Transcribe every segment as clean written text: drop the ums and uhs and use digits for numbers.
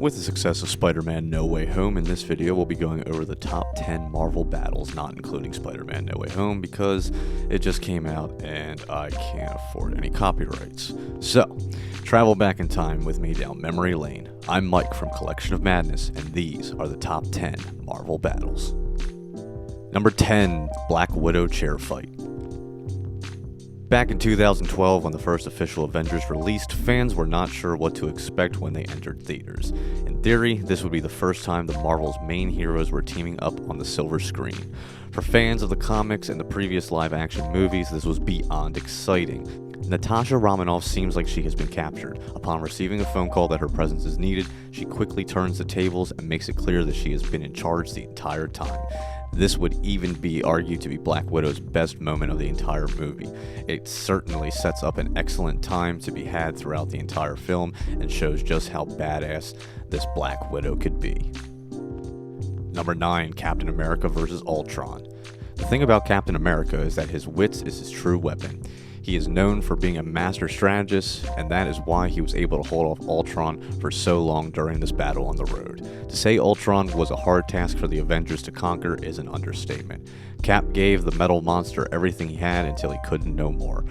With the success of Spider-Man No Way Home, in this video we'll be going over the top 10 Marvel battles, not including Spider-Man No Way Home because it just came out and I can't afford any copyrights. So, travel back in time with me down memory lane. I'm Mike from Collection of Madness, and these are the top 10 Marvel battles. Number 10, Black Widow chair fight. Back in 2012, when the first official Avengers released, fans were not sure what to expect when they entered theaters. In theory, this would be the first time the Marvel's main heroes were teaming up on the silver screen. For fans of the comics and the previous live-action movies, this was beyond exciting. Natasha Romanoff seems like she has been captured. Upon receiving a phone call that her presence is needed, she quickly turns the tables and makes it clear that she has been in charge the entire time. This would even be argued to be Black Widow's best moment of the entire movie. It certainly sets up an excellent time to be had throughout the entire film and shows just how badass this Black Widow could be. Number 9, Captain America vs. Ultron. The thing about Captain America is that his wits is his true weapon. He is known for being a master strategist, and that is why he was able to hold off Ultron for so long during this battle on the road. To say Ultron was a hard task for the Avengers to conquer is an understatement. Cap gave the metal monster everything he had until he couldn't no more.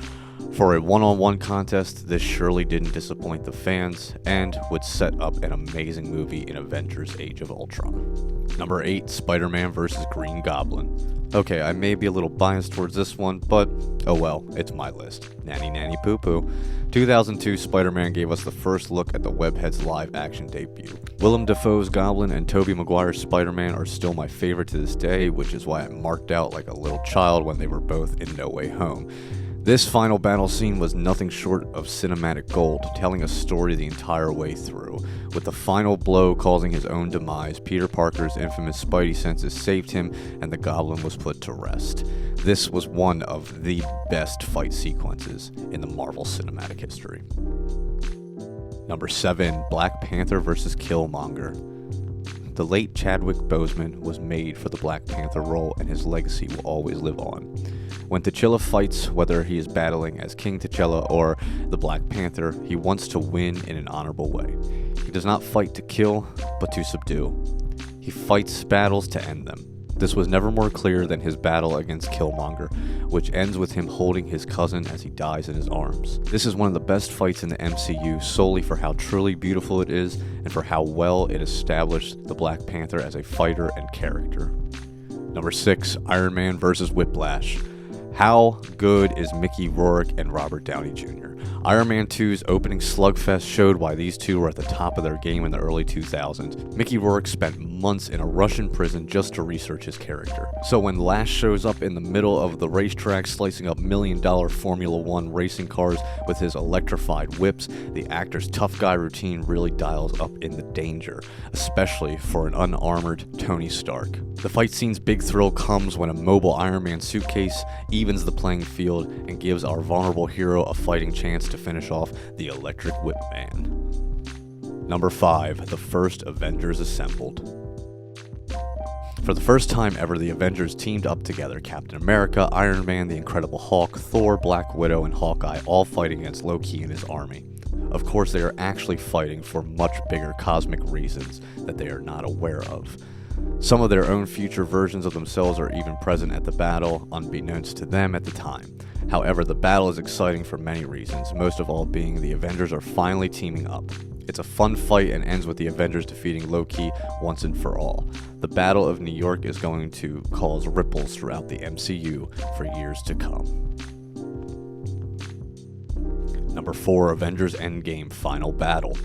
For a one-on-one contest, this surely didn't disappoint the fans, and would set up an amazing movie in Avengers Age of Ultron. Number 8, Spider-Man vs. Green Goblin. Okay, I may be a little biased towards this one, but oh well, it's my list. Nanny nanny poo poo. 2002 Spider-Man gave us the first look at the Webhead's live-action debut. Willem Dafoe's Goblin and Tobey Maguire's Spider-Man are still my favorite to this day, which is why I marked out like a little child when they were both in No Way Home. This final battle scene was nothing short of cinematic gold, telling a story the entire way through. With the final blow causing his own demise, Peter Parker's infamous Spidey senses saved him and the Goblin was put to rest. This was one of the best fight sequences in the Marvel cinematic history. Number 7, Black Panther vs. Killmonger. The late Chadwick Boseman was made for the Black Panther role, and his legacy will always live on. When T'Challa fights, whether he is battling as King T'Challa or the Black Panther, he wants to win in an honorable way. He does not fight to kill, but to subdue. He fights battles to end them. This was never more clear than his battle against Killmonger, which ends with him holding his cousin as he dies in his arms. This is one of the best fights in the MCU solely for how truly beautiful it is and for how well it established the Black Panther as a fighter and character. Number 6, Iron Man vs. Whiplash. How good is Mickey Rourke and Robert Downey Jr.? Iron Man 2's opening slugfest showed why these two were at the top of their game in the early 2000s. Mickey Rourke spent months in a Russian prison just to research his character. So when Lash shows up in the middle of the racetrack slicing up million-dollar Formula One racing cars with his electrified whips, the actor's tough guy routine really dials up in the danger, especially for an unarmored Tony Stark. The fight scene's big thrill comes when a mobile Iron Man suitcase evens the playing field and gives our vulnerable hero a fighting chance to finish off the Electric Whip Man. Number 5, the first Avengers assembled. For the first time ever, the Avengers teamed up together. Captain America, Iron Man, the Incredible Hulk, Thor, Black Widow, and Hawkeye, all fighting against Loki and his army. Of course, they are actually fighting for much bigger cosmic reasons that they are not aware of. Some of their own future versions of themselves are even present at the battle, unbeknownst to them at the time. However, the battle is exciting for many reasons, most of all being the Avengers are finally teaming up. It's a fun fight and ends with the Avengers defeating Loki once and for all. The Battle of New York is going to cause ripples throughout the MCU for years to come. Number 4, Avengers Endgame Final Battle.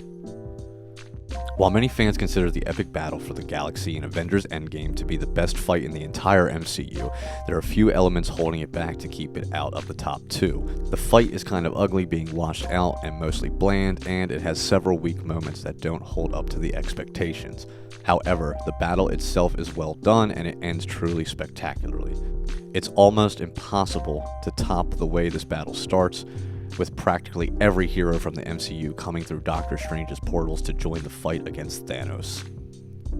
While many fans consider the epic battle for the galaxy in Avengers Endgame to be the best fight in the entire MCU, there are a few elements holding it back to keep it out of the top 2. The fight is kind of ugly, being washed out and mostly bland, and it has several weak moments that don't hold up to the expectations. However, the battle itself is well done and it ends truly spectacularly. It's almost impossible to top the way this battle starts, with practically every hero from the MCU coming through Doctor Strange's portals to join the fight against Thanos.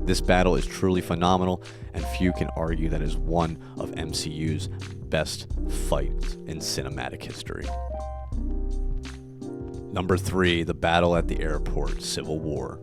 This battle is truly phenomenal, and few can argue that it is one of MCU's best fights in cinematic history. Number 3, the battle at the airport, Civil War.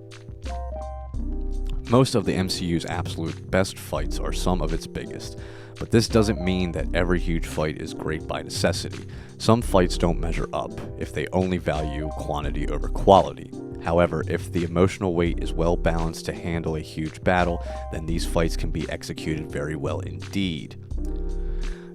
Most of the MCU's absolute best fights are some of its biggest, but this doesn't mean that every huge fight is great by necessity. Some fights don't measure up if they only value quantity over quality. However, if the emotional weight is well balanced to handle a huge battle, then these fights can be executed very well indeed.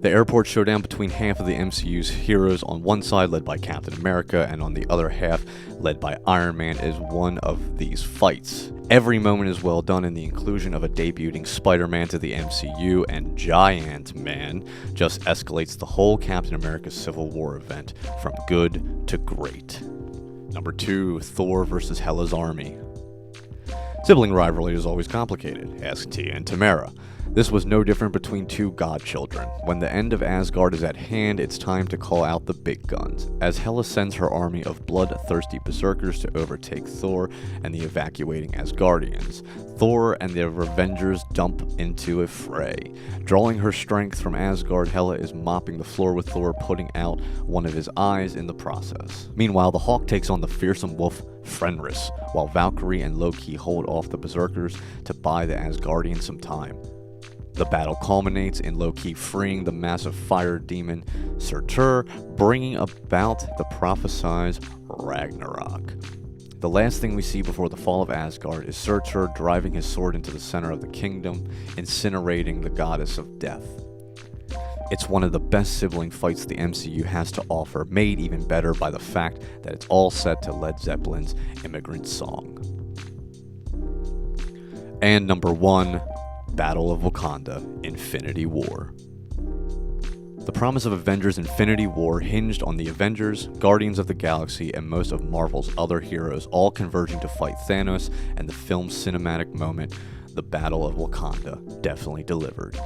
The airport showdown between half of the MCU's heroes on one side, led by Captain America, and on the other half, led by Iron Man, is one of these fights. Every moment is well done, and the inclusion of a debuting Spider-Man to the MCU and Giant Man just escalates the whole Captain America Civil War event from good to great. Number 2, Thor vs. Hela's Army. Sibling rivalry is always complicated, ask Tia and Tamara. This was no different between two godchildren. When the end of Asgard is at hand, it's time to call out the big guns, as Hela sends her army of bloodthirsty berserkers to overtake Thor and the evacuating Asgardians. Thor and the Avengers dump into a fray. Drawing her strength from Asgard, Hela is mopping the floor with Thor, putting out one of his eyes in the process. Meanwhile, the Hawk takes on the fearsome wolf Fenris, while Valkyrie and Loki hold off the berserkers to buy the Asgardians some time. The battle culminates in Loki freeing the massive fire demon Surtur, bringing about the prophesied Ragnarok. The last thing we see before the fall of Asgard is Surtur driving his sword into the center of the kingdom, incinerating the goddess of death. It's one of the best sibling fights the MCU has to offer, made even better by the fact that it's all set to Led Zeppelin's Immigrant Song. And number 1, Battle of Wakanda, Infinity War. The promise of Avengers Infinity War hinged on the Avengers, Guardians of the Galaxy, and most of Marvel's other heroes all converging to fight Thanos, and the film's cinematic moment, the Battle of Wakanda, definitely delivered.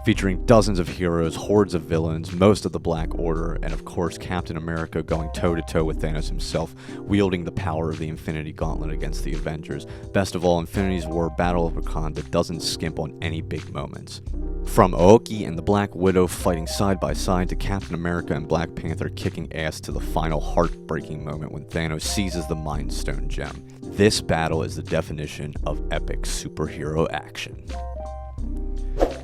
Featuring dozens of heroes, hordes of villains, most of the Black Order, and of course Captain America going toe-to-toe with Thanos himself, wielding the power of the Infinity Gauntlet against the Avengers. Best of all, Infinity War Battle of Wakanda doesn't skimp on any big moments. From Aoki and the Black Widow fighting side by side to Captain America and Black Panther kicking ass to the final heartbreaking moment when Thanos seizes the Mind Stone gem. This battle is the definition of epic superhero action.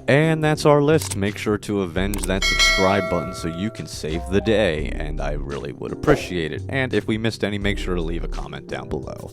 And that's our list. Make sure to avenge that subscribe button so you can save the day, and I really would appreciate it. And if we missed any, make sure to leave a comment down below.